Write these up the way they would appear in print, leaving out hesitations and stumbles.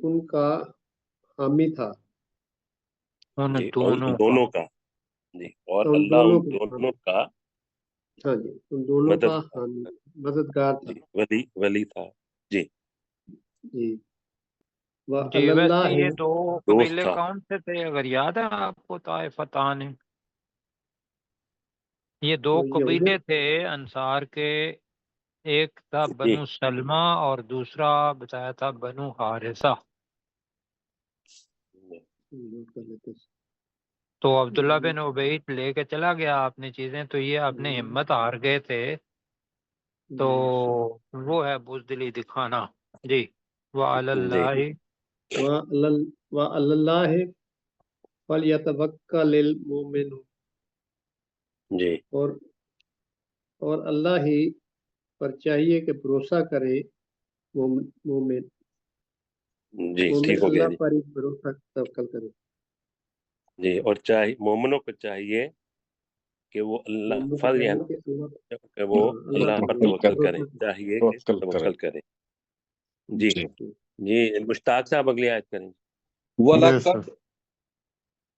ان کا حامی تھا، ان جی، اور ان دونوں کا دونوں کا، جی، اور ان اللہ دونوں ان کا دونوں کا ہاں جی، ان دونوں کا مددگار، حامی مددگار تھا۔ جی، ولی تھا، جی، جی جی ویسے وَعَلَى یہ دو دوست قبیلے تھا۔ کون سے تھے اگر یاد ہے آپ کو؟ طائفتان، یہ دو وہ یہودی قبیلے تھے انصار کے، ایک تھا جی، بنو سلمہ اور دوسرا بتایا تھا بنو حارثہ۔ تو عبداللہ بن عبید لے کے چلا گیا اپنی چیزیں، تو یہ اپنی ہمت ہار گئے تھے، تو وہ ہے بزدلی دکھانا۔ جی وعلی جی، اللہ، وَعَلَى اللَّهِ فَلْيَتَوَكَّلِ الْمُؤْمِنُونَ، جی، اور اللہ ہی پر چاہیے کہ بھروسہ کرے مومن جی، ٹھیک ہو گیا اللہ جی، پر ہی بھروسہ توکل کرے۔ جی، اور مومنوں کو چاہیے کہ وہ اللہ مومن کو فضل ہے چاہیے نا، کہ کہ وہ اللہ اللہ پر پر توکل کرے، بھروسہ چاہیے کہ توکل کرے۔ توکل کرے۔ جی، جی، جی، مشتاق صاحب اگلی آیت کریں۔ جی سر۔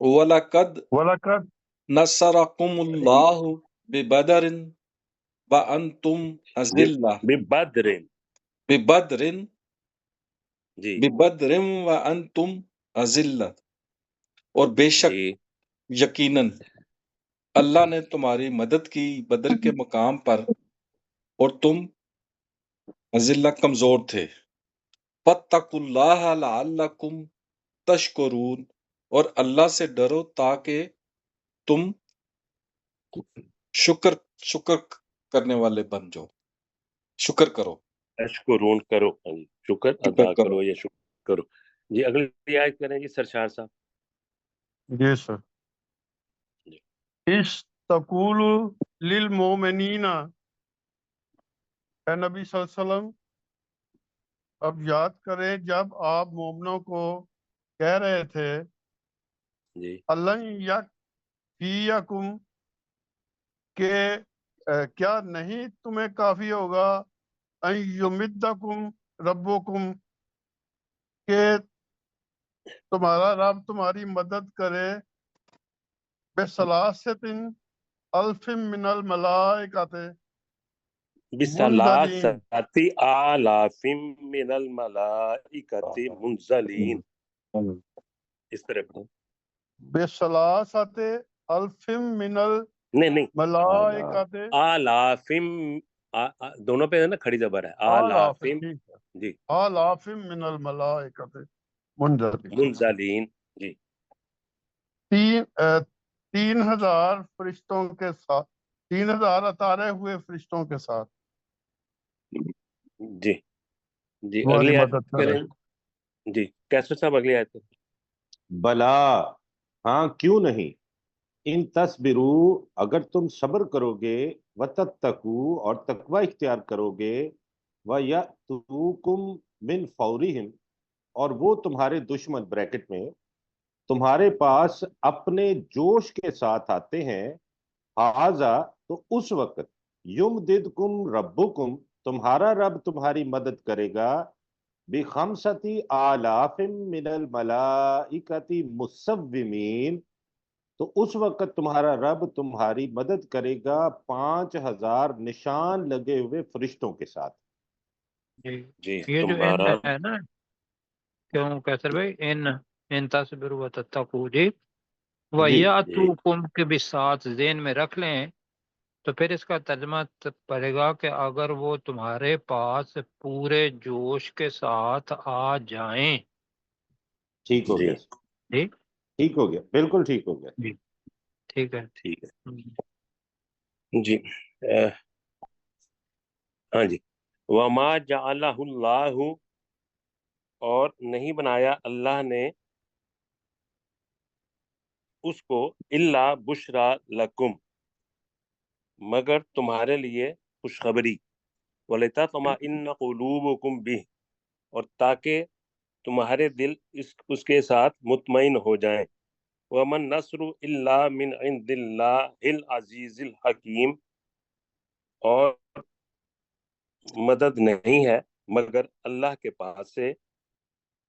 وَلَقَدْ وَلَقَدْ نَصَّرَكُمُ اللَّهُ بِبَدْرٍ وَأَنْتُمْ جی، أَذِلَّةٌ ببدر، بِبَدْرٍ جی، بِبَدْرٍ وَأَنْتُمْ أَذِلَّةٌ، اور بے شک جی، یقیناً اللہ نے تمہاری مدد کی بدر کے مقام پر اور تم اذلہ کمزور تھے۔ فَاتَّقُوا اللَّهَ لَعَلَّكُمْ تَشْكُرُونَ، اور اللہ سے ڈرو تاکہ تم شکر کرنے والے بن جاؤ، شکر کرو، اشکرون کرو، ہاں جی، شکر شکر ادا کرو۔ کرو یا شکر کرو۔ جی، اگلی آیت کریں جی سرشار صاحب۔ جی سر۔ جی، تقول للمومنین، اے نبی صلی اللہ علیہ وسلم اب یاد کریں جب آپ مومنوں کو کہہ رہے تھے جی، اللہ یکفیکم، کہ کیا نہیں تمہیں کافی ہوگا ان یمدکم ربکم، کہ تمہارا رب تمہاری مدد کرے بثلاثۃ الف من الملائکۃ منزلین، بثلاثۃ آلاف من الملائکۃ منزلین، اس طرح پڑھیں۔ بثلاثۃ الف من نہیں نہیں، الملائکۃ آلاف، دونوں پہ ہے نا کھڑی زبر ہے، آلاف، آلاف، ٹھیک ہے، جی، آلاف من الملائکۃ منزلین، منزلین، جی، 3000 فرشتوں کے ساتھ، 3000 اتارے ہوئے فرشتوں کے ساتھ جی، جی، تمہاری اگلی آیت مدد کرے۔ کریں جی، کیسر صاحب اگلی آیت کریں۔ بلا، ہاں کیوں نہیں، ان تصبرو، اگر تم صبر کرو گے، وتتقو، اور تقوی اختیار کرو گے، وَيَأْتُوكُم مِّن فَوْرِهِمْ، اور وہ تمہارے دشمن بریکٹ میں تمہارے پاس اپنے جوش کے ساتھ آتے ہیں، حاذا، تو اس وقت یمددکم ربکم، تمہارا رب تمہاری مدد کرے گا، بخمسۃ آلاف من الملائکۃ مصومین، تو اس وقت تمہارا رب تمہاری مدد کرے گا 5000 نشان لگے ہوئے فرشتوں کے ساتھ۔ جی جی، یہ جو ان تمہارا، ہے نا، کیوں کیسر بھائی، ان تصبروا وتتقوا، جی جی، جی، وَيَأْتُوكُم کے بھی ساتھ ذہن میں رکھ لیں، تو پھر اس کا ترجمہ پڑے گا کہ اگر وہ تمہارے پاس پورے جوش کے ساتھ آ جائیں۔ ٹھیک ہو جی، گیا، جی ٹھیک ہو گیا، بالکل ٹھیک ہو گیا۔ جی ٹھیک ہے۔ ٹھیک ہے جی، ہاں جی، وما جعلہ اللہ، اور نہیں بنایا اللہ نے اس کو، الا بشرا لکم، مگر تمہارے لیے خوشخبری، وَلِتَطْمَئِنَّ قُلُوبُكُمْ بِهِ، اور تاکہ تمہارے دل اس کے ساتھ مطمئن ہو جائیں، وَمَن نَصْرُ إِلَّا مِنْ عِنْدِ اللَّهِ الْعَزِيزِ الْحَكِيمِ، اور مدد نہیں ہے مگر اللہ کے پاس سے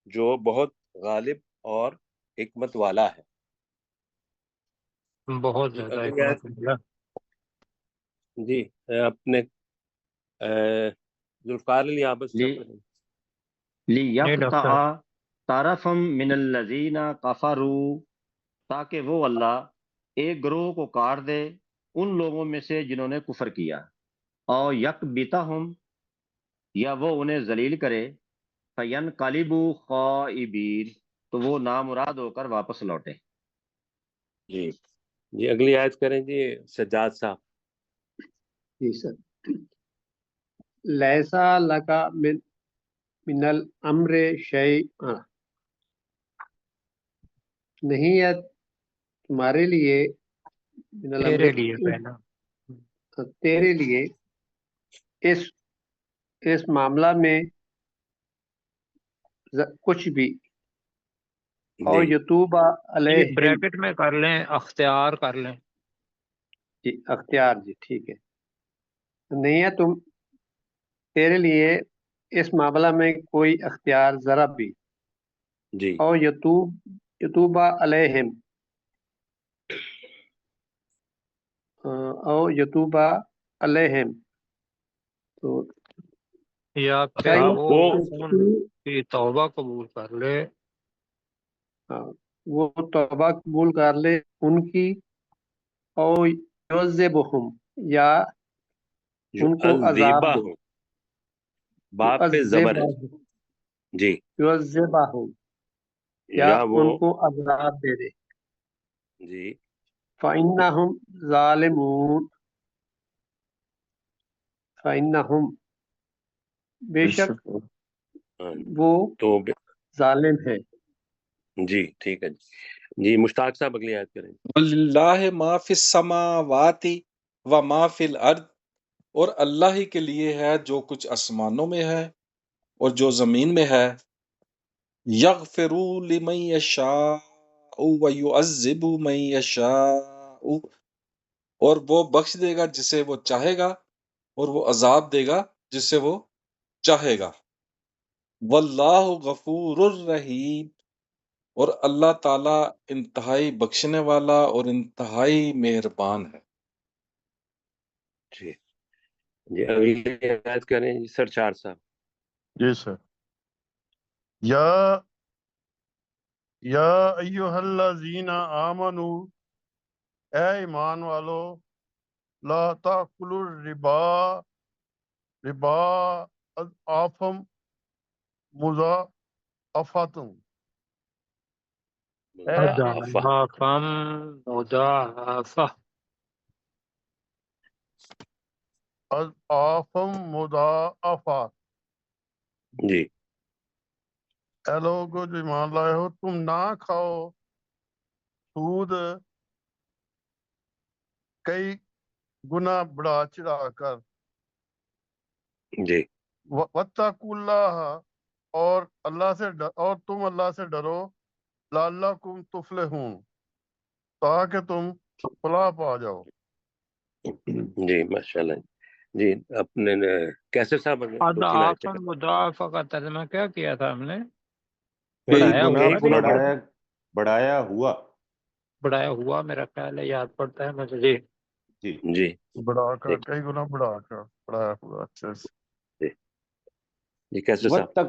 جو بہت غالب اور حکمت والا ہے. بہت جی زیادہ اگلی آیت. حکمت اللہ. جی اپنے ذوالفقار علی آپ بس لی نہیں ڈاکٹر لیقطع طرفا من الذین کفروا، تاکہ وہ اللہ ایک گروہ کو کاٹ دے ان لوگوں میں سے جنہوں نے کفر کیا، اور یکبتہم، یا وہ انہیں ذلیل کرے، فینقلبوا خائبین، تو وہ نامراد ہو کر واپس لوٹے. جی جی اگلی آیت کریں جی سجاد صاحب. جی سر. لیسا لکا من الامر شیء، نہیں ہے تمہارے لیے من الامر، تیرے لیے پہنا. تیرے لیے اس معاملہ میں کچھ بھی، اور جی یتوبہ یہ علیہم. بریکٹ میں کر لیں، اختیار کر لیں. جی اختیار، جی ٹھیک ہے. نہیں ہے تیرے لیے اس معاملہ میں کوئی اختیار ذرا بھی، جی اور یتوبہ علیہم، اور یتوبہ علیہم، تو یا پھر چاہیے وہ وہ ان کی توبہ قبول کر لے. ہاں، وہ توبہ قبول کر لے ان کی، اور یعذبہم، یا ان کو عذاب یعذبہ دے. ہوں، باپ پہ زبر ہے. جی یعذبہم، یا یا وہ ان کو عذاب دے دے. جی فَإِنَّهُمْ ظَالِمُونَ، فَإِنَّهُمْ، بے شک ہاں، وہ تو ظالم ہے. جی ٹھیک ہے. جی مشتاق صاحب اگلی آیت کریں. وَلِلَّهِ مَا فِي السَّمَاوَاتِ وَمَا فِي الْأَرْضِ، اور اللہ ہی کے لیے ہے جو کچھ آسمانوں میں ہے اور جو زمین میں ہے. یغفر لمن یشاء ویعذب من یشاء، اور وہ بخش دے گا جسے وہ چاہے گا اور وہ عذاب دے گا جسے وہ چاہے گا. واللہ غفور الرحیم، اور اللہ تعالی انتہائی بخشنے والا اور انتہائی مہربان ہے. جی جی اگلی آیت کریں جی سرچار صاحب. جی سر. یا ایھا الذین آمنو، اے ایمان والو، لا تاکلوا ربا اضعافا مضاعفۃ، اے مضاعفہ. اضعافا مضاعفہ. اضعافا مضاعفہ، جی اے لوگو جو ایمان لائے ہو، تم نہ کھاؤ سود کئی گنا بڑھا چڑھا کر. جی واتقوا اللہ، اور اور تم اللہ سے ڈرو، لعلکم تفلحون، تاکہ تم فلاح پا جاؤ. جی ماشاء اللہ. جی اپنے کیسے صاحب دو تین آیتیں اضعافا مضاعفہ کا ترجمہ کیا کیا تھا ہم نے؟ کئی بڑھایا گنا ہوا نہیں پڑھتا؟ بڑھایا ہوا. بڑھایا ہوا میرا خیال ہے یاد پڑتا ہے مجھے. جی جی جی بڑھا کر، ٹھیک. کئی گنا بڑھا کر بڑھایا ہوا. اچھا سے. جی جی کیسے صاحب.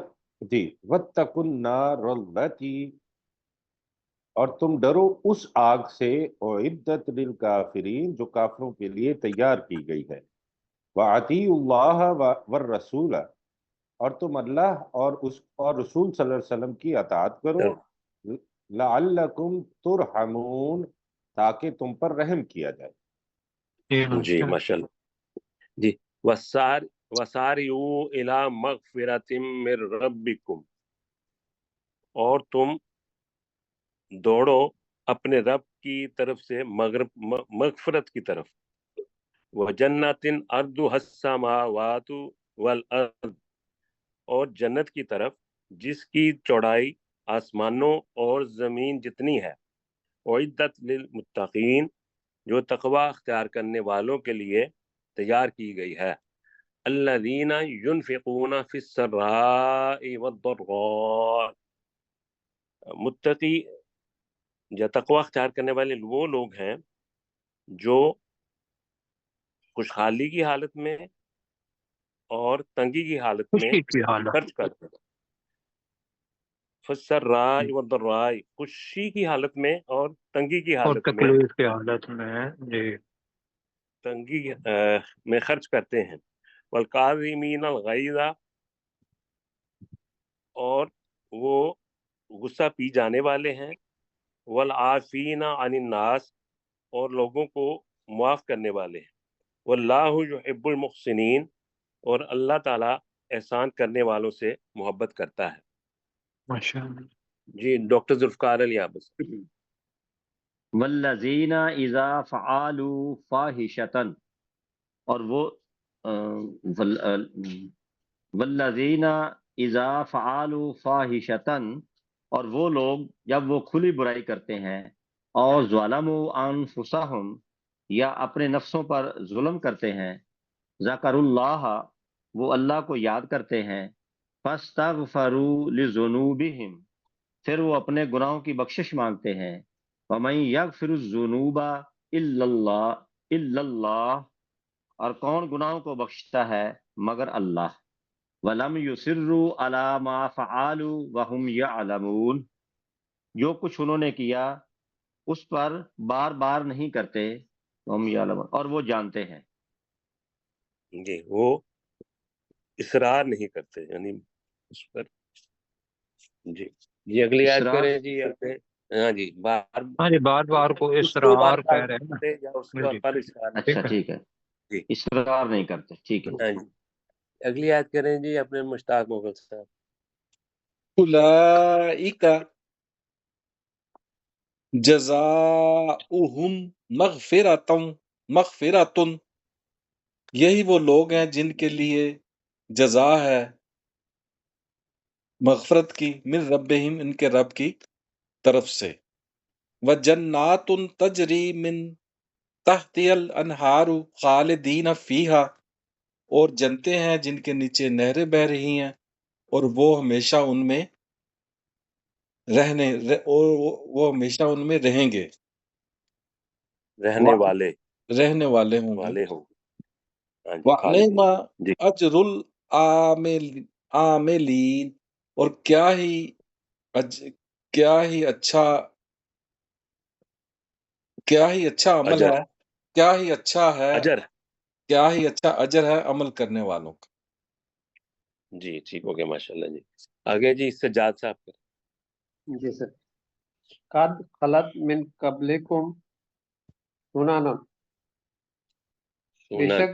واتقوا النار التی، اور تم ڈرو اس آگ سے، اعدت للکافرین، جو کافروں کے لیے تیار کی گئی ہے. وَأَطِیعُوا اللَّهَ وَالرَّسُولَ، اور تم اللہ اور رسول صلی اللہ علیہ وسلم کی اطاعت کرو. لعلکم ترحمون، تاکہ تم پر رحم کیا جائے. جی ماشاء اللہ. جی وسارعوا الی مغفرۃ من ربکم، اور تم دوڑو اپنے رب کی طرف سے مغفرت کی طرف. وجنت ارضها السماوات والارض، اور جنت کی طرف جس کی چوڑائی آسمانوں اور زمین جتنی ہے. اعدت للمتقین، جو تقوی اختیار کرنے والوں کے لیے تیار کی گئی ہے. الذین ينفقون فی السراء والضراء، متقی یا تقوی اختیار کرنے والے وہ لوگ ہیں جو خوشحالی کی حالت میں اور تنگی کی حالت میں خوشی کی حالت خرچ کرتے ہیں. فسراء والضراء، خوشی کی حالت میں اور تنگی کی اور حالت میں، تکلیف کی حالت میں. جی تنگی میں خرچ کرتے ہیں. والکاظمین الغیظ، اور وہ غصہ پی جانے والے ہیں. والعافین عن الناس، اور لوگوں کو معاف کرنے والے ہیں. واللہ یحب المحسنین، اور اللہ تعالیٰ احسان کرنے والوں سے محبت کرتا ہے. ماشاء اللہ. جی ڈاکٹر ذوالفقار علی عابس. والذین اذا فعلوا فاحشۃ، اور وہ والذین اذا فعلوا فاحشۃ، اور وہ لوگ جب وہ کھلی برائی کرتے ہیں، اور ظلموا انفسہم، یا اپنے نفسوں پر ظلم کرتے ہیں، ذکر اللہ، وہ اللہ کو یاد کرتے ہیں، فاستغفروا لذنوبہم، پھر وہ اپنے گناہوں کی بخشش مانگتے ہیں. وَمَن يَغْفِرُ الذُّنُوبَ إِلَّا اللَّهُ، اور کون گناہوں کو بخشتا ہے مگر اللہ. وَلَمْ يُصِرُّوا عَلَى مَا فَعَلُوا وَهُمْ يَعْلَمُونَ، جو کچھ انہوں نے کیا اس پر بار بار نہیں کرتے، وَهُمْ يَعْلَمُونَ، اور وہ جانتے ہیں. جی وہ اصرار نہیں کرتے، یعنی اس پر. جی جی اگلی آیت اصرار، کریں جی اپنے. ہاں جی بار ہاں جی بار بار کو اس کو بار اصرار بار کہہ رہے ہیں نا. کرتے یا اس جی پر اصرار نہیں. اچھا ٹھیک ہے. ٹھیک ہے، جی اصرار نہیں کرتے، ٹھیک ہے. ہاں جی اگلی آیت کریں جی اپنے مشتاق مغل صاحب. اولئک جزاؤہم مغفرۃ، یہی وہ لوگ ہیں جن کے لیے جزا ہے مغفرت کی، من ربہم، ان کے رب کی طرف سے. وجنات تجری من تحتی الانہار خالدین فیہا، اور جنتے ہیں جن کے نیچے نہریں بہہ رہی ہیں اور وہ ہمیشہ ان میں ہمیشہ ان میں رہیں گے، رہنے والے رہنے والے ہوں گے. ہوں. ہاں جی وَنِعْمَ خالدین. جی اجر العاملین، اور کیا ہی اچھا عمل اجر ہے، کیا ہی اچھا اجر ہے عمل کرنے والوں کا. جی ٹھیک ہو گیا ماشاء اللہ. جی آگے جی سجاد صاحب کا. جی سر. قد خلت من قبلکم سنن، بے سنن. شک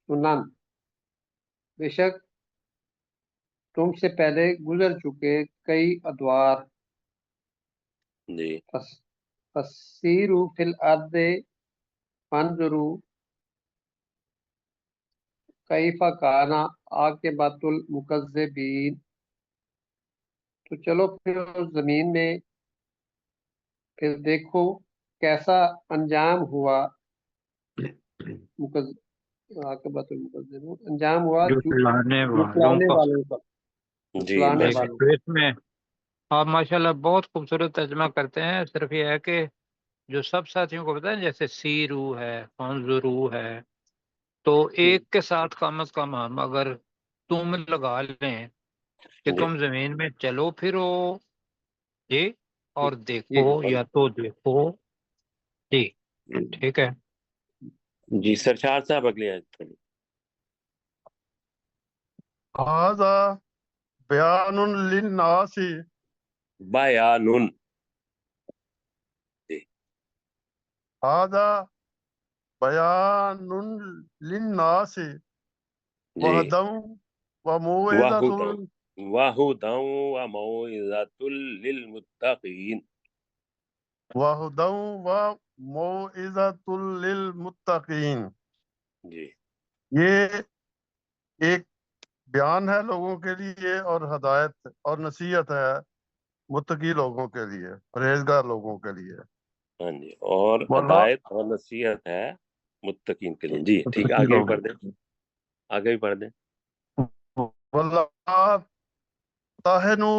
سنن، بے شک تم سے پہلے گزر چکے کئی ادوار. جی فسیروا فی الارض فانظروا کیف کان عاقبۃ المکذبین، تو چلو پھر زمین میں، پھر دیکھو کیسا انجام ہوا عاقبۃ المکذبین، انجام ہوا جھٹلانے والوں جھٹلانے کا. والوں کا، جی جھٹلانے ٹھیک ہے. ماشاء والوں تو اس میں آپ ماشاءاللہ بہت خوبصورت ترجمہ کرتے ہیں. صرف یہ ہے کہ جو سب ساتھیوں کو پتہ ہے جیسے سیرو ہے، فانظرو ہے، تو ایک کے ساتھ کم از کم ہم اگر تم لگا لیں کہ جی تم زمین میں چلو پھرو جی اور جی دیکھو، یا تو دیکھو جی. ٹھیک ہے. جی سرشار صاحب اگلی آیت کریں. ھذا بیان للناس، بیانن. جی ھذا بیان للناس جی وہدی وموعظۃ وَہُدًى وَمَوْعِظَةٌ لِّلْمُتَّقِينَ. وہدی وموعظۃ للمتقین. جی یہ ایک بیان ہے لوگوں کے لیے اور ہدایت اور نصیحت ہے متقی لوگوں کے لیے، پرہیزگار لوگوں کے لیے. ہاں جی اور واللہ ہدایت اور نصیحت ہے متقین کے لیے. جی ٹھیک ہے متقی آگے بھی لوگوں پڑھ دیں، آگے بھی پڑھ دیں. واللہ تہنوا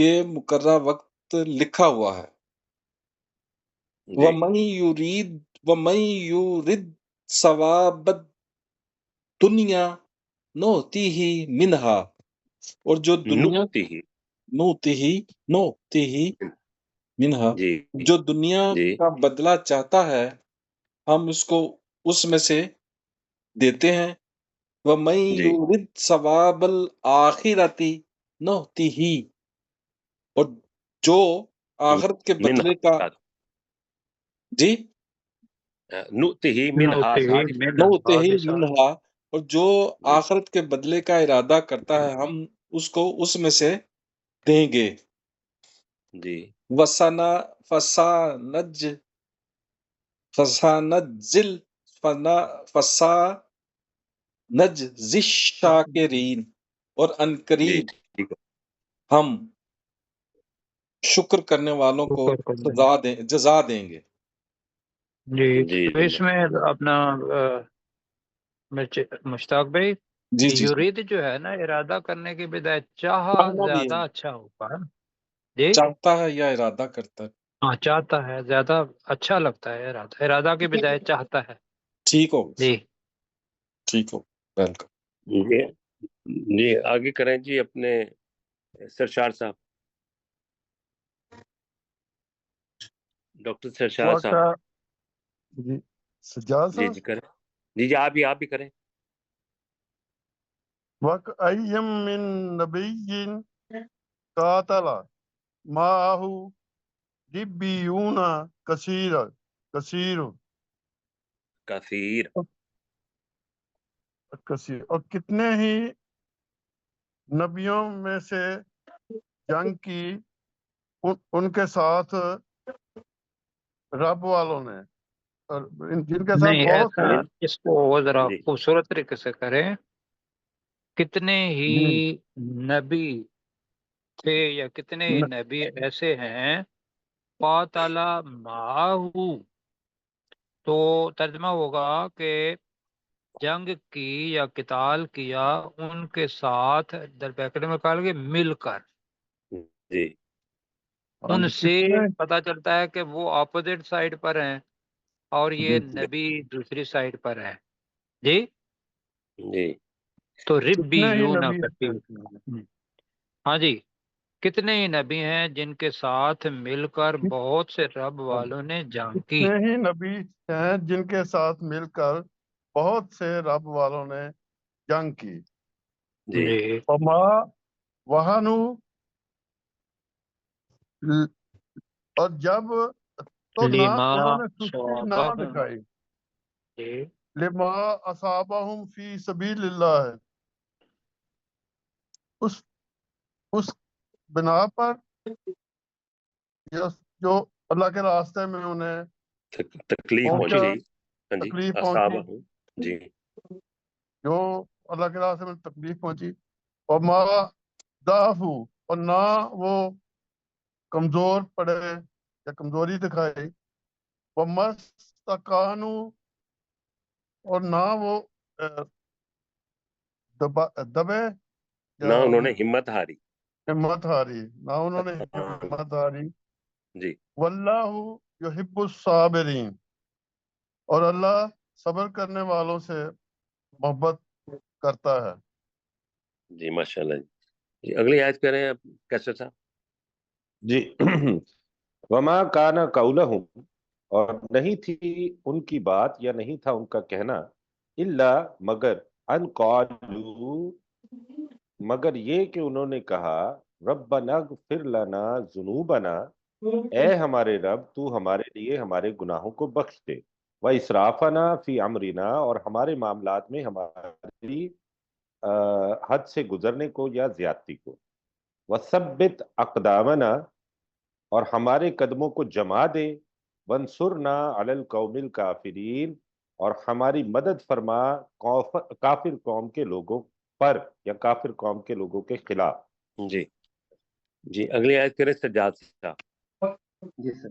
یہ مقررہ وقت لکھا ہوا ہے۔ جی وَمَن يُرِدْ ثواب الدنیا نؤتیہ منہا، اور جو دنیا نؤتیہ نؤتیہ منہا، جی جو دنیا جی کا بدلہ چاہتا ہے ہم اس کو اس میں سے دیتے ہیں۔ وَمَن جی يُرِدْ ثواب الآخرۃ نؤتیہ، اور جو آخرت کے بدلے کا منہا جی نؤتیہ منہا نوتے صادق نؤتیہ منہا منہا، اور جو جی آخرت کے بدلے کا ارادہ کرتا ہے ہم اس کو اس میں سے دیں گے۔ جی فسانجزی الشاکرین، اور جی عنقریب ٹھیک ہم شکر کرنے والوں کو شکر کرنے۔ جزا دیں گے۔ جی جی تو جی اس میں اپنا مشتاق بھائی، جی جی جی، یرید جو ہے نا ارادہ کرنے کی بجائے چاہا چاہنا بھی زیادہ ہے، اچھا ہوگا جی۔ چاہتا ہے یا ارادہ کرتا ہے۔ ہاں چاہتا ہے زیادہ اچھا لگتا ہے، ارادہ کی بجائے چاہتا ہے ٹھیک ہو، جی۔ ٹھیک ہو، ویلکم۔ جی جی آگے کریں جی اپنے سرشار صاحب، ڈاکٹر سرشار صاحب۔ واقعہ جی سجاد جی صاحب، جی کریں، جی آپ بھی کریں۔ وَكَأَيٍّ مِّن نَبِيٍّ قَاتَلَ مَعَهُ رِبِّيُّونَ كَثِيرٌ کثیر اور کتنے ہی نبیوں میں سے جنگ کی ان کے ساتھ رب والوں نے، اور جن کے ساتھ نہیں بہت ایسا، سے اس کو ذرا جی خوبصورت طریقے سے کریں، کتنے ہی جی نبی تھے یا کتنے ہی نبی ایسے ہیں قاتل معاہو، تو ترجمہ ہوگا کہ جنگ کی یا قتال کیا ان کے ساتھ، در بیکڑے میں کہا کہ مل کر، جی ان سے کتنے پتہ چلتا ہے کہ وہ اپوزٹ سائڈ پر ہیں اور یہ جی نبی دوسری سائڈ پر ہے جی۔ جی تو ربی کتنے ہی یوں نہ نبی کرتی، ہاں جی، کتنے ہی نبی ہیں جن کے ساتھ مل کر بہت سے رب والوں نے جنگ کی کتنے ہی نبی ہیں جن کے ساتھ مل کر بہت سے رب والوں نے جنگ کی۔ جی جی۔ وما وہنو، اور جب تو نہ لما انہوں نے سستی نہ صابہم، دکھائی، جی لما اصابہم فی سبیل اللہ، اس بنا پر جو اللہ کے راستے میں انہیں تکلیف پہنچا، پہنچی، ہاں جی تکلیف پہنچی، اصابہ ہوں جی جو اللہ کے راستے میں تکلیف پہنچی، اور ما ضعفوا، اور نہ وہ کمزور پڑے یا کمزوری دکھائی، ومستقانوا، اور نہ وہ دبے نہ یا انہوں نے ہمت ہاری۔ ہمت ہاری، نہ انہوں نے ہاں ہمت ہاری۔ جی واللہ یحب الصابرین، اور اللہ صبر کرنے والوں سے محبت کرتا ہے۔ جی ماشاء اللہ جی اگلی آیت کریں آپ کیسر صاحب۔ جی وما کان قولہم، اور نہیں تھی ان کی بات یا نہیں تھا ان کا کہنا، الا مگر ان قالوا، مگر یہ کہ انہوں نے کہا ربنا اغفر لنا ذنوبنا، اے ہمارے رب تو ہمارے لیے ہمارے گناہوں کو بخش دے، واسرافنا فی امرنا، اور ہمارے معاملات میں ہماری حد سے گزرنے کو یا زیادتی کو، وثبت اقدامنا، اور ہمارے قدموں کو جما دے، وانصرنا علی القوم الکافرین، اور ہماری مدد فرما کافر قوم کے لوگوں پر یا کافر قوم کے لوگوں کے خلاف۔ جی جی اگلی آیت کریں سجاد صاحب۔ جی سر،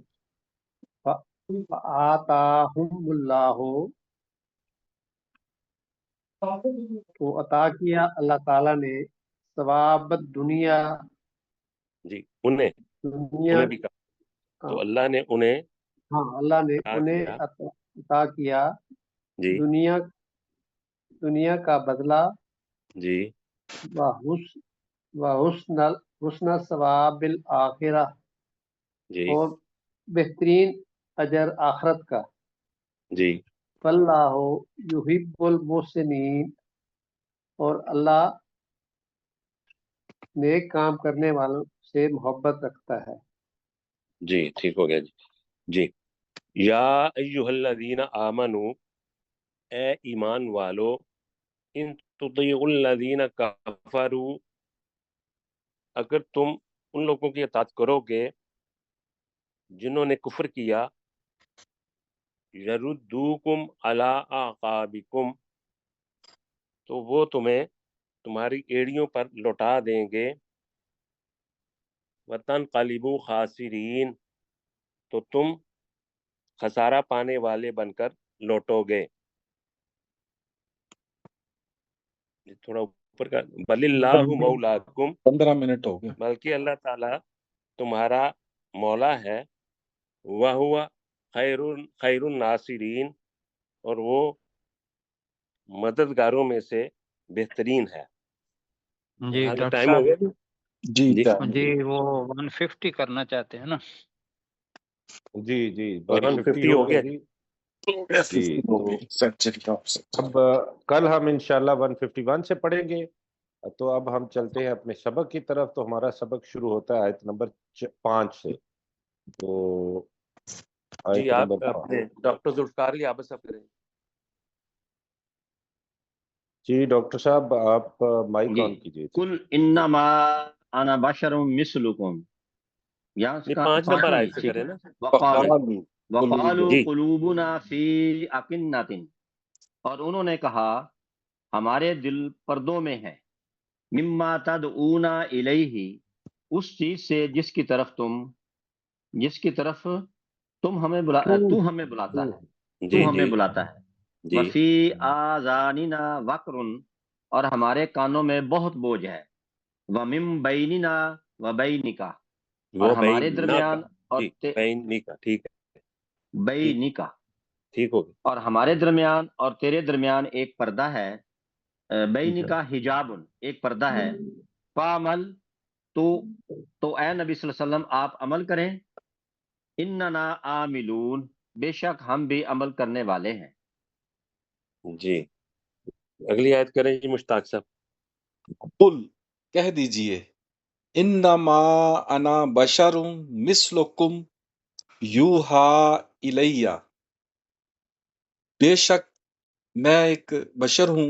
فآتاہم اللہ، تو عطا کیا اللہ تعالیٰ نے ثواب دنیا، جی انہیں دنیا بھی کہا، ہاں تو اللہ نے انہیں ہاں، اللہ نے کیا انہیں کیا؟ عطا کیا جی دنیا کا بدلہ جی حسن ثواب الآخرہ، جی اور بہترین اجر آخرت کا۔ جی واللہ یحب المحسنین، اور اللہ نیک کام کرنے والوں سے محبت رکھتا ہے۔ جی ٹھیک ہو گیا جی۔ جی یا ایہا الذین آمنو، اے ایمان والو، ان تطیعوا الذین کفروا، اگر تم ان لوگوں کی اطاعت کرو گے جنہوں نے کفر کیا، یردوکم علی اعقابکم، تو وہ تمہیں تمہاری ایڑیوں پر لوٹا دیں گے، وتنقلبوا خاسرین، تو تم خسارہ پانے والے بن کر لوٹو گے۔ یہ تھوڑا اوپر کا، بل اللہ مولاکم، 15 منٹ ہو گئے۔ بلکہ اللہ تعالیٰ تمہارا مولا ہے، وَهُوَ خیر الناصرین، اور وہ مددگاروں میں سے بہترین ہے۔ جی یہاں ڈاکٹر ٹائم ہو گیا صاحب، جی جی جی وہ 150 کرنا چاہتے ہیں نا؟ جی جی 150 150 ہو ہو گیا گیا۔ جی جی تو اب کل ہم انشاءاللہ 151 سے پڑھیں گے۔ تو اب ہم چلتے ہیں اپنے سبق کی طرف۔ تو ہمارا سبق شروع ہوتا ہے آیت نمبر 5 سے۔ تو جی آیت آپ نمبر اپنے ڈاکٹر ذوالفقار علی آپ سب کریں۔ جی ڈاکٹر صاحب آپ مائک جی آن کیجیے۔ کل انما انا بشر مثلکم، یہاں سے نہیں 5 نمبر آیت سے ٹھیک کریں ہے۔ نا۔ وقالوا جی قلوبنا فی اکنۃ، اور انہوں نے کہا ہمارے دل پردوں میں ہے، مما تدعونا الیہ، اس چیز سے جس کی طرف تو ہمیں بلاتا ہے، جی تو ہمیں جی بلاتا ہے۔ جی وفی آذاننا وقر، اور ہمارے کانوں میں بہت بوجھ ہے، ومن بیننا وبینک، اور وہ ہمارے بینہ کا، درمیان اور جی بینی کا، ٹھیک ہے بینک، ٹھیک ہو گیا۔ اور ہمارے درمیان اور تیرے درمیان ایک پردہ ہے، بینک حجاب، ایک پردہ ہے۔ فعمل، تو اے نبی صلی اللہ علیہ وسلم آپ عمل کریں، اننا عاملون، بے شک ہم بھی عمل کرنے والے ہیں۔ جی اگلی آیت کریں جی مشتاق صاحب۔ قل، کہہ دیجئے، انما انا بشر مثلکم یوحا الیہ، بے شک میں ایک بشر ہوں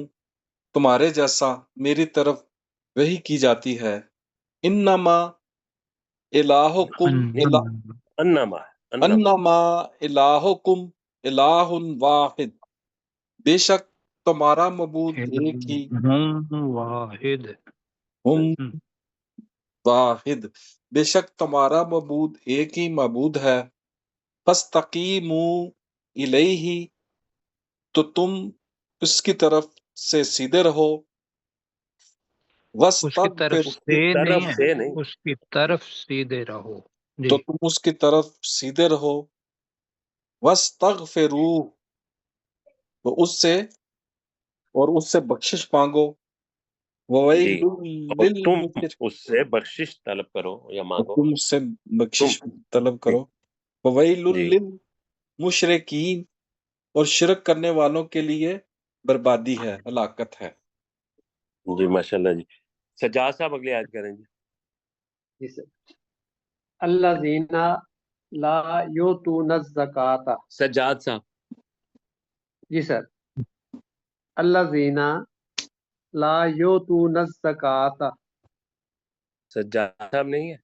تمہارے جیسا، میری طرف وحی کی جاتی ہے۔ انما الہکم انما الہکم الہ واحد، بے شک تمہارا معبود ایک ہی، واحد، ہم واحد، بے شک تمہارا معبود ایک ہی معبود ہے۔ فاستقیموا الیہ، تو تم اس کی طرف سے سیدھے رہو۔ اس کی طرف اس کی سے طرف نہیں ہے، سے نہیں، اس کی طرف سیدھے رہو۔ جی تو تم اس کی طرف سیدھے رہو۔ وَاسْتَغْفِرُوهُ، تو اس سے بخشش مانگو۔ جی وَوَيْلٌ اور تم لِّلْمُشْرِكِينَ، اس سے بخشش طلب کرو یا اور مانگو۔ تم اس سے تم بخشش طلب جی کرو۔ وَوَيْلٌ جی لِّلْمُشْرِكِينَ، اور شرک کرنے والوں کے لیے بربادی ہے، ہلاکت ہے۔ جی ماشاءاللہ جی۔ سجاد صاحب اگلی آیت کریں جی۔ جی سر، الذین لا یؤتون الزکاۃ، سجاد صاحب، جی سر، الذین لا یؤتون الزکاۃ، سجاد صاحب نہیں ہے؟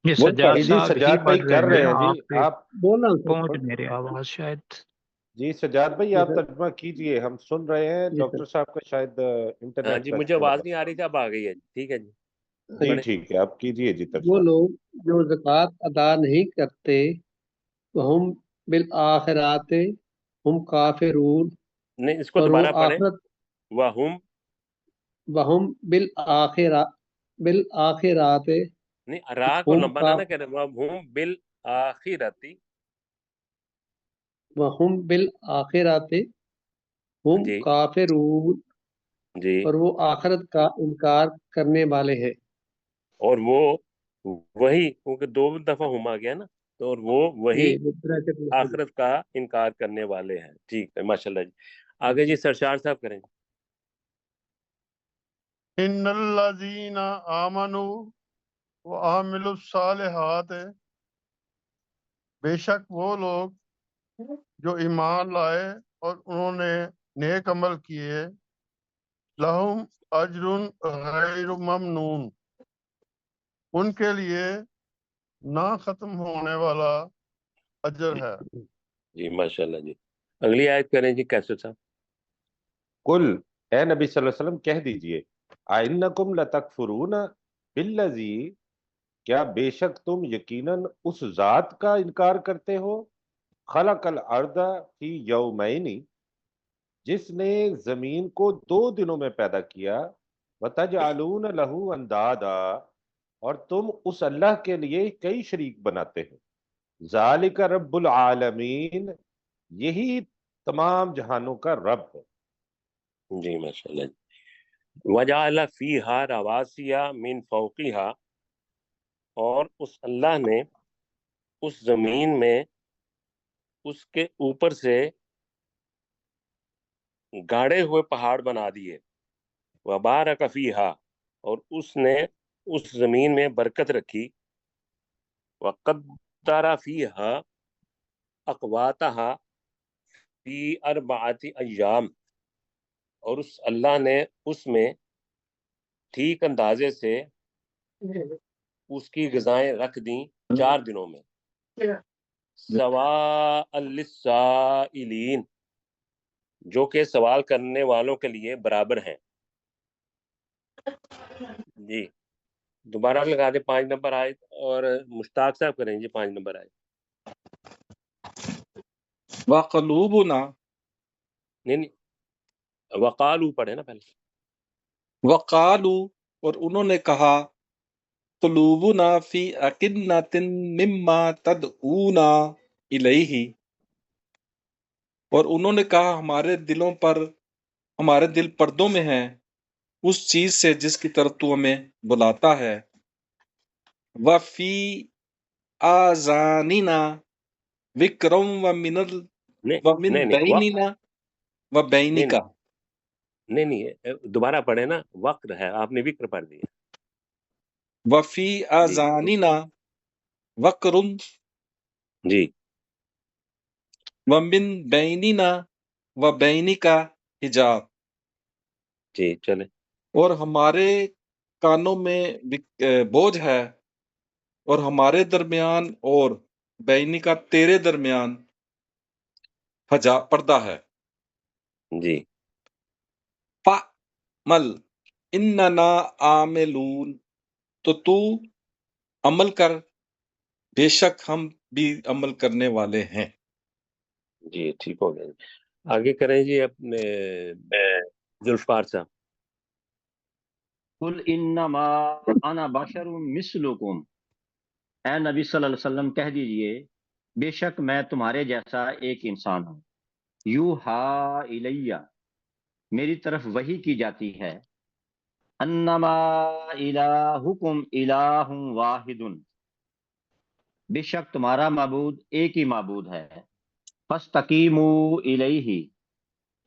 یہ وہ سجاد جی صاحب ہی سجاد بھائی پڑھ کر رہے رہے ہیں، ہیں جی آپ پہ آپ۔ بول رہا ہوں پہنچ سر، میری آواز شاید۔ جی سجاد بھائی جی آپ سر، ترجمہ کیجئے، ہم سن رہے ہیں۔ جی سر، ڈاکٹر صاحب کا شاید ہاں انٹرنیٹ جی کا مجھے تھوڑا آواز نہیں آ مسئلہ رہی تھی، اب آ گئی ہے جی، ٹھیک ہے جی جی پڑھیں۔ ٹھیک ہے آپ کیجئے جی وہ ترجمہ۔ لوگ جو زکوٰۃ ادا نہیں کرتے تو ہم بالآخرات ہم کافرون، نہیں اس کو اور وہ دوبارہ پڑھیں۔ آخرت، وَهُمْ، وہم بالآخرات، نہیں را کو ہم لمبا کا نہ کرے، وَهُمْ بِالْآخِرَةِ. وہم بالآخرات ہم جی کافرون، جی، اور وہ آخرت کا انکار کرنے والے ہیں۔ اور وہ وہی، کیونکہ 2 دفعہ ہم آ گیا نا، تو اور وہ وہی یہ بریکٹ میں ہے۔ آخرت کا انکار کرنے والے ہیں. ٹھیک ہے، ماشاءاللہ جی. آگے جی سرشار صاحب کریں. ان الذین آمنوا وعملوا الصالحات، بے شک وہ لوگ جو ایمان لائے اور انہوں نے نیک عمل کیے، لہم اجر غیر ممنون، ان کے لیے نہ ختم ہونے والا اجر جی ہے۔ جی، ماشاءاللہ جی. اگلی آیت کریں جی کیسر صاحب. کل، اے نبی صلی اللہ علیہ وسلم کہہ دیجئے، اَإِنَّكُمْ لَتَكْفُرُونَ بِالَّذِي، کیا بے شک تم یقیناً اس ذات کا انکار کرتے ہو، خلق الارض فی یومین، جس نے زمین کو 2 دنوں میں پیدا کیا، وَتَجْعَلُونَ لَهُ أَنْدَادًا، اور تم اس اللہ کے لیے کئی شریک بناتے ہیں۔ ذَلِكَ رب العالمین، یہی تمام جہانوں کا رب ہے۔ جی ماشاءاللہ جی. وَجَعَلَ فِيهَا رَوَاسِيَ مِن فَوْقِهَا، اور اس اللہ نے اس زمین میں اس کے اوپر سے گاڑے ہوئے پہاڑ بنا دیے. وَبَارَكَ فِيهَا، اور اس نے اس زمین میں برکت رکھی. وَقَدَّرَ فِيهَا أَقْوَاتَهَا فِي 4 أَيَّامٍ، اور اس اللہ نے اس میں ٹھیک اندازے سے اس کی غذائیں رکھ دیں 4 دنوں میں. سواء للسائلین، جو کہ سوال کرنے والوں کے لیے برابر ہیں. جی دوبارہ لگا دیں 5 نمبر آئے، اور مشتاق صاحب کریں جی 5 نمبر آئے. وقلوبنا، نہیں وقالو پڑھے نا پہلے. وقالو، اور انہوں نے کہا، قلوبنا فی اکنۃ مما تدعونا الیہ، اور انہوں نے کہا ہمارے دلوں پر، ہمارے دل پردوں میں ہیں اس چیز سے جس کی طرف تو ہمیں بلاتا ہے. وفی آذاننا وکرم نہیں ومن نہیں نہیں بیننا و نہیں بینکا. نہیں دوبارہ پڑھے نا، وقر ہے، آپ نے وکر پڑھ دیا. وفی جی آذاننا وقرم جی ومن بیننا و بینکا حجاب، جی چلے. اور ہمارے کانوں میں بوجھ ہے، اور ہمارے درمیان اور بینی کا تیرے درمیان حجاب پردہ ہے. جی فَعْمَلْ اِنَّنَا عَامِلُونَ، تو عمل کر، بے شک ہم بھی عمل کرنے والے ہیں. جی ٹھیک ہو گیا. آگے کریں جی اپنے ذوالفقار صاحب. قل انما انا بشر مثلکم، اے نبی صلی اللہ علیہ وسلم کہہ دیجئے بے شک میں تمہارے جیسا ایک انسان ہوں. یوحا الیہ، میری طرف وحی کی جاتی ہے. انما الہکم الہ واحد، بے شک تمہارا معبود ایک ہی معبود ہے. فاستقیموا الیہ،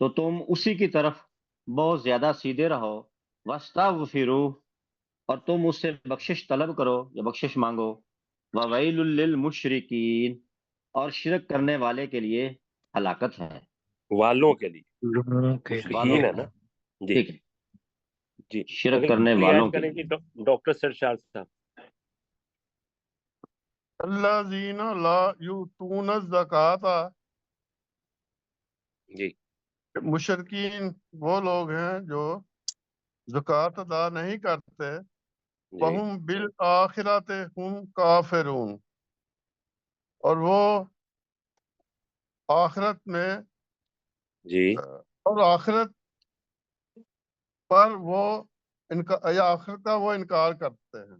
تو تم اسی کی طرف بہت زیادہ سیدھے رہو. واستغفروہ، اور تم اس سے بخشش طلب کرو یا بخشش مانگو. وویل للمشرکین، اور شرک کرنے والے کے لیے ہلاکت ہے. والوں کے لیے، لوگوں کے والوں مشرکین ہے لیے نا. جی ٹھیک ہے، جی. شرک کرنے اگلی والوں آیت کے کریں لیے. جی ڈاکٹر سرشار صاحب. الذین لا یؤتون الزکوٰۃ، جی مشرکین وہ لوگ ہیں جو زکوٰۃ ادا نہیں کرتے. جی وَهُمْ بِالْآخِرَةِ هُمْ کافرون، اور وہ آخرت میں جی اور آخرت پر وہ یا آخرت کا وہ انکار کرتے ہیں.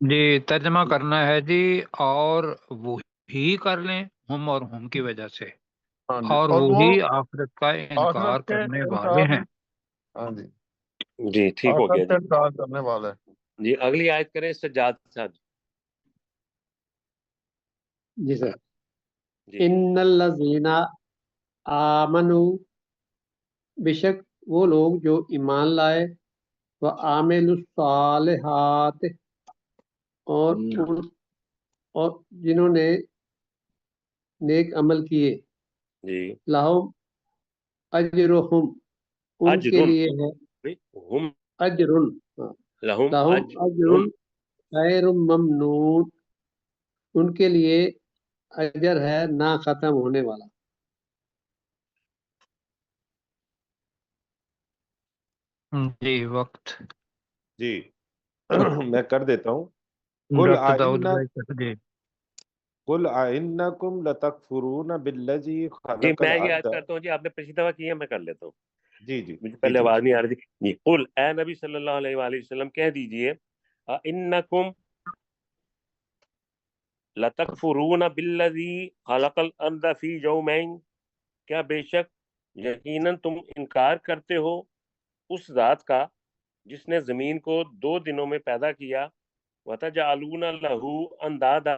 جی ترجمہ کرنا ہے جی، اور وہی کر لیں ہم اور ہم کی وجہ سے، ہاں جی، اور اور وہ وہی آخرت کا انکار آخرت کے کرنے والے انکار ہیں۔ ہاں جی، جی ٹھیک ہو گیا آخرت جی۔ کے انکار کرنے والا ہے۔ جی اگلی آیت کریں سجاد صاحب۔ جی سر۔ جی ان الذین آمنوا، بے شک وہ لوگ جو ایمان لائے، وعاملوا الصالحات، اور جنہوں نے نیک عمل کیے، جی لہم اجرہم، ان کے اجرن لیے ہے ہم اجرن، لہم لہم اجرن اجرن غیر ممنون، ان کے لیے اجر ہے نہ ختم ہونے والا۔ جی وقت جی میں کر دیتا ہوں۔ ڈاکٹر داؤد بھائی جی۔ قل أئنكم لتكفرون بالذي جی خلق میں یہ یاد الأرض۔ کرتا ہوں جی، آپ نے پچھلی دفعہ کی ہے، میں کر لیتا ہوں، جی جی مجھے پہلے کیجیے۔ آواز نہیں آ رہی تھی جی۔ قل اے نبی صلی اللہ علیہ وآلہ وسلم کہہ دیجئے، انکم لتکفرون بالذی خلق الارض فی یومین، کیا بے شک یقیناً تم انکار کرتے ہو اس ذات کا جس نے زمین کو 2 دنوں میں پیدا کیا، وتجعلون لہ اندادا،